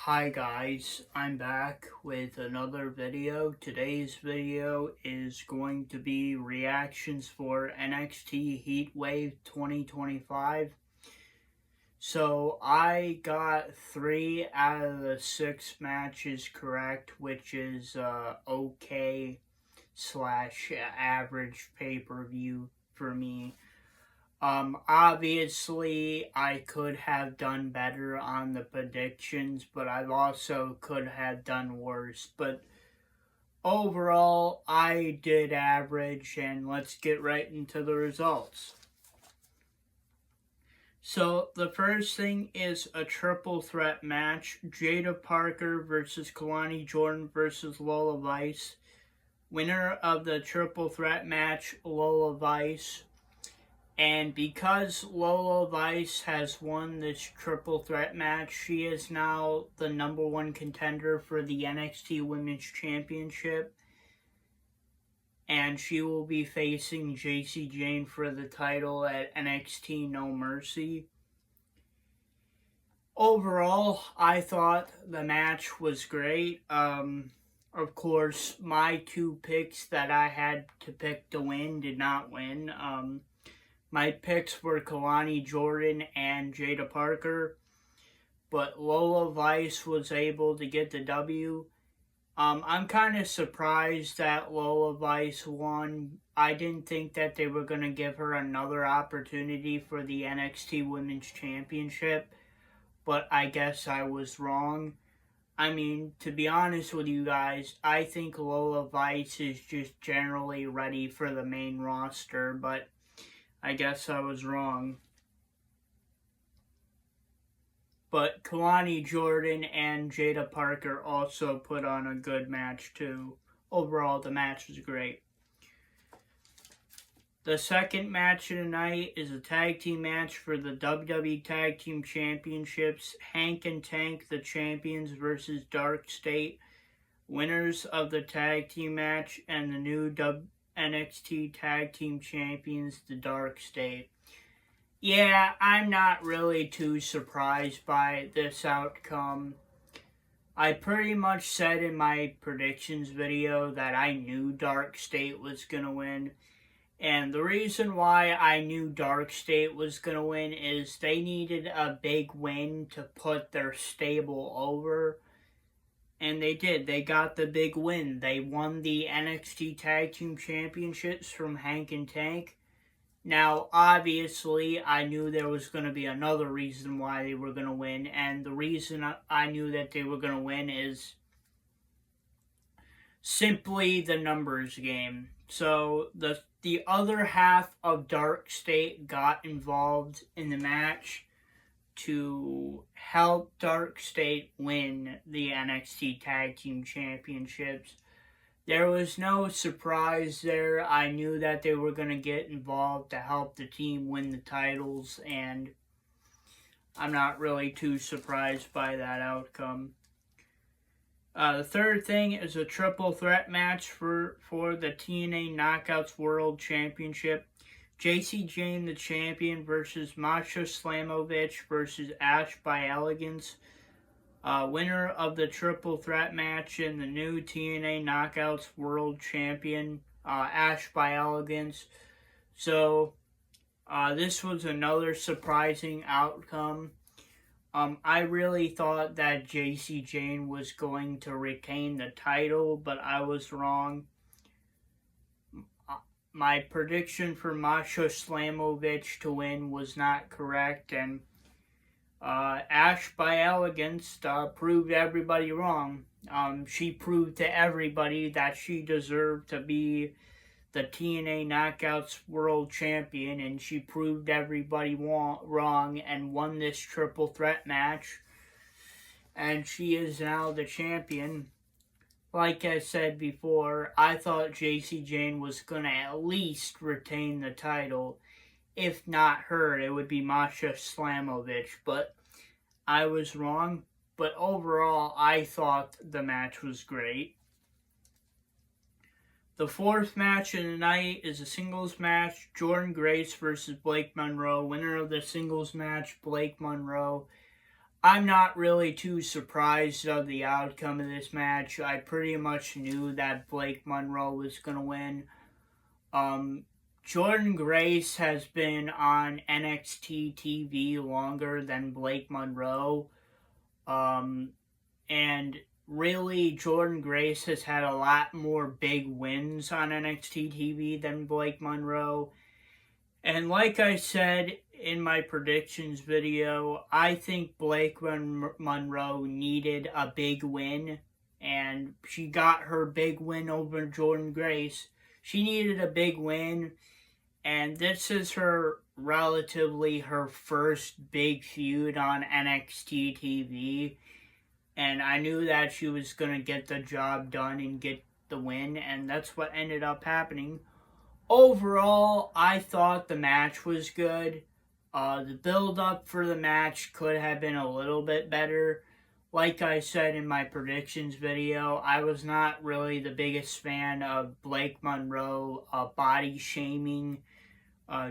Hi guys, I'm back with another video. Today's video is going to be reactions for NXT Heatwave 2025. So I got 3 out of the 6 matches correct, which is okay slash average pay-per-view for me. Obviously, I could have done better on the predictions, but I also could have done worse. But overall, I did average, and let's get right into the results. So, the first thing is a triple threat match. Jada Parker versus Kalani Jordan versus Lola Vice. Winner of the triple threat match, Lola Vice. And because Lola Vice has won this triple threat match, she is now the #1 contender for the NXT Women's Championship. And she will be facing Jacy Jayne for the title at NXT No Mercy. Overall, I thought the match was great. Of course, my 2 picks that I had to pick to win did not win. My picks were Kalani Jordan and Jada Parker, but Lola Vice was able to get the W. I'm kind of surprised that Lola Vice won. I didn't think that they were going to give her another opportunity for the NXT Women's Championship, but I guess I was wrong. I mean, to be honest with you guys, I think Lola Vice is just generally ready for the main roster, but I guess I was wrong. But Kalani Jordan and Jada Parker also put on a good match too. Overall, the match was great. The second match of the night is a tag team match for the WWE Tag Team Championships. Hank and Tank, the champions, versus Dark State. Winners of the tag team match and the new NXT Tag Team Champions, the Dark State. Yeah, I'm not really too surprised by this outcome. I pretty much said in my predictions video that I knew Dark State was going to win. And the reason why I knew Dark State was going to win is they needed a big win to put their stable over. And they did. They got the big win. They won the NXT Tag Team Championships from Hank and Tank. Now, obviously, I knew there was going to be another reason why they were going to win. And the reason I knew that they were going to win is simply the numbers game. So, the other half of Dark State got involved in the match to help Dark State win the NXT Tag Team Championships. There was no surprise there. I knew that they were going to get involved to help the team win the titles, and I'm not really too surprised by that outcome. The third thing is a triple threat match for the TNA Knockouts World Championship. Jacy Jayne, the champion, versus Masha Slamovich versus Ash by Elegance. Winner of the triple threat match and the new TNA Knockouts World Champion, Ash by Elegance. So, this was another surprising outcome. I really thought that Jacy Jayne was going to retain the title, but I was wrong. My prediction for Masha Slamovich to win was not correct, and Ash by Elegance proved everybody wrong. She proved to everybody that she deserved to be the TNA Knockouts World Champion, and she proved everybody wrong and won this triple threat match. And she is now the champion. Like I said before, I thought Jacy Jayne was going to at least retain the title. If not her, it would be Masha Slamovich, but I was wrong. But overall, I thought the match was great. The fourth match of the night is a singles match, Jordynne Grace versus Blake Monroe. Winner of the singles match, Blake Monroe. I'm not really too surprised of the outcome of this match. I pretty much knew that Blake Monroe was going to win. Jordan Grace has been on NXT TV longer than Blake Monroe. And really, Jordan Grace has had a lot more big wins on NXT TV than Blake Monroe. And like I said in my predictions video, I think Blake Monroe needed a big win, and she got her big win over Jordan Grace. She needed a big win, and this is her first big feud on NXT TV. And I knew that she was going to get the job done and get the win, and that's what ended up happening. Overall, I thought the match was good. The build-up for the match could have been a little bit better. Like I said in my predictions video, I was not really the biggest fan of Blake Monroe body-shaming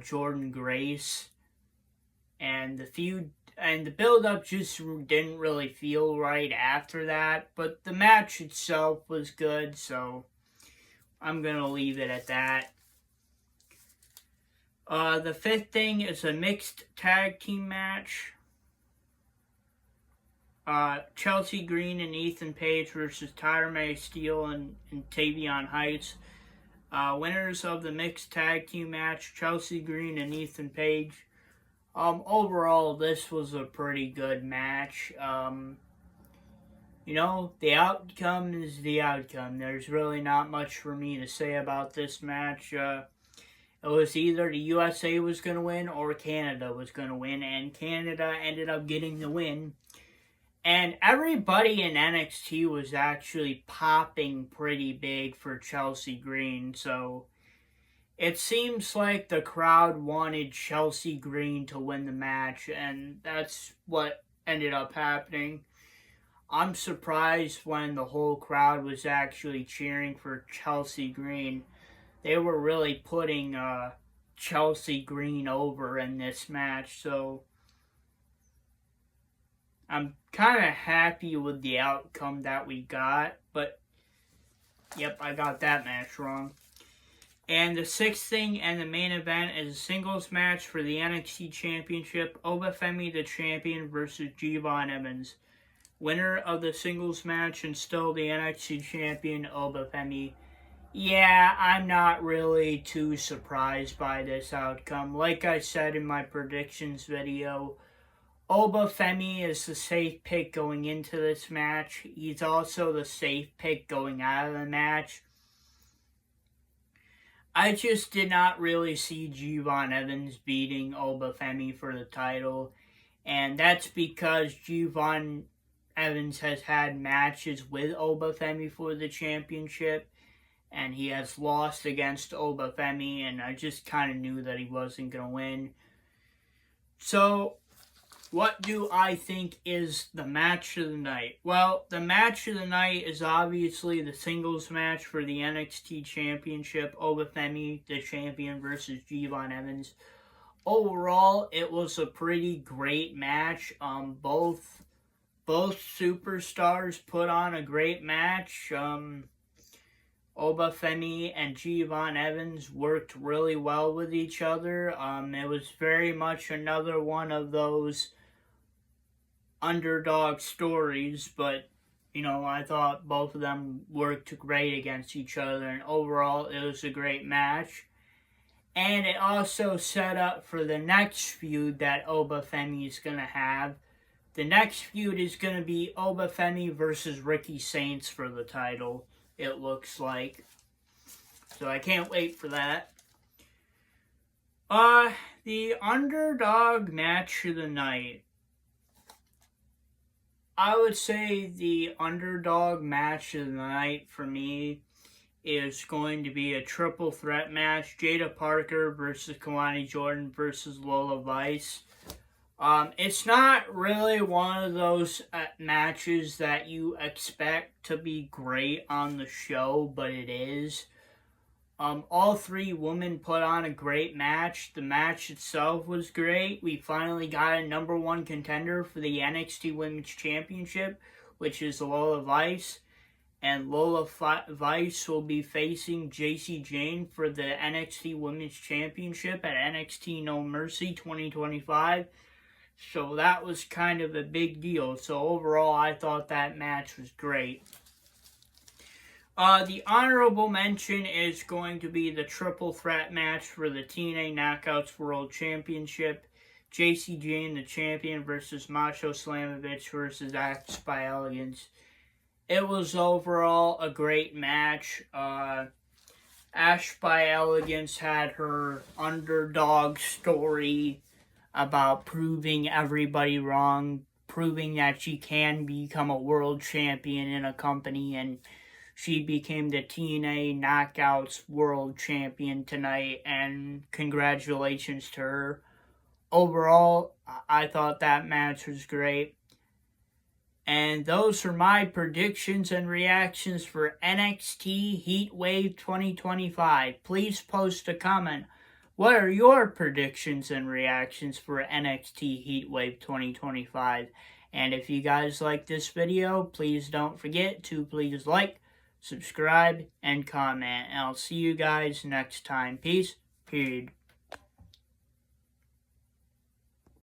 Jordan Grace. And the build-up just didn't really feel right after that. But the match itself was good, so I'm going to leave it at that. The fifth thing is a mixed tag team match. Chelsea Green and Ethan Page versus Tyler May Steele and Tavion Heights. Winners of the mixed tag team match, Chelsea Green and Ethan Page. Overall, this was a pretty good match. The outcome is the outcome. There's really not much for me to say about this match. It was either the USA was going to win or Canada was going to win, and Canada ended up getting the win. And everybody in NXT was actually popping pretty big for Chelsea Green, so it seems like the crowd wanted Chelsea Green to win the match, and that's what ended up happening. I'm surprised when the whole crowd was actually cheering for Chelsea Green. They were really putting Chelsea Green over in this match, so I'm kind of happy with the outcome that we got, but yep, I got that match wrong. And the sixth thing and the main event is a singles match for the NXT Championship, Obafemi the champion versus G-Von Evans. Winner of the singles match and still the NXT champion, Obafemi. Yeah, I'm not really too surprised by this outcome. Like I said in my predictions video, Obafemi is the safe pick going into this match. He's also the safe pick going out of the match. I just did not really see G-Von Evans beating Obafemi for the title. And that's because G-Von Evans has had matches with Obafemi for the championship. And he has lost against Obafemi, and I just kind of knew that he wasn't going to win. So, what do I think is the match of the night? Well, the match of the night is obviously the singles match for the NXT Championship, Obafemi, the champion, versus G-Von Evans. Overall, it was a pretty great match. Both superstars put on a great match. Obafemi and G-Von Evans worked really well with each other. It was very much another one of those underdog stories, but, I thought both of them worked great against each other, and overall, it was a great match. And it also set up for the next feud that Obafemi is going to have. The next feud is going to be Obafemi versus Ricky Saints for the title, it looks like. So I can't wait for that. The underdog match of the night. I would say the underdog match of the night for me is going to be a triple threat match. Jada Parker versus Kawani Jordan versus Lola Vice. It's not really one of those matches that you expect to be great on the show, but it is. All three women put on a great match. The match itself was great. We finally got a number one contender for the NXT Women's Championship, which is Lola Vice. And Lola Vice will be facing JC Jane for the NXT Women's Championship at NXT No Mercy 2025. So that was kind of a big deal. So overall, I thought that match was great. The honorable mention is going to be the triple threat match for the TNA Knockouts World Championship. JC Jane, the champion, versus Macho Slamovich versus Axe by Elegance. It was overall a great match. Ash by Elegance had her underdog story about proving everybody wrong, proving that she can become a world champion in a company, and she became the TNA Knockouts World Champion tonight, and congratulations to her. Overall, I thought that match was great. And those are my predictions and reactions for NXT Heatwave 2025. Please post a comment. What are your predictions and reactions for NXT Heatwave 2025? And if you guys like this video, please don't forget to please like, subscribe, and comment. And I'll see you guys next time. Peace. Period.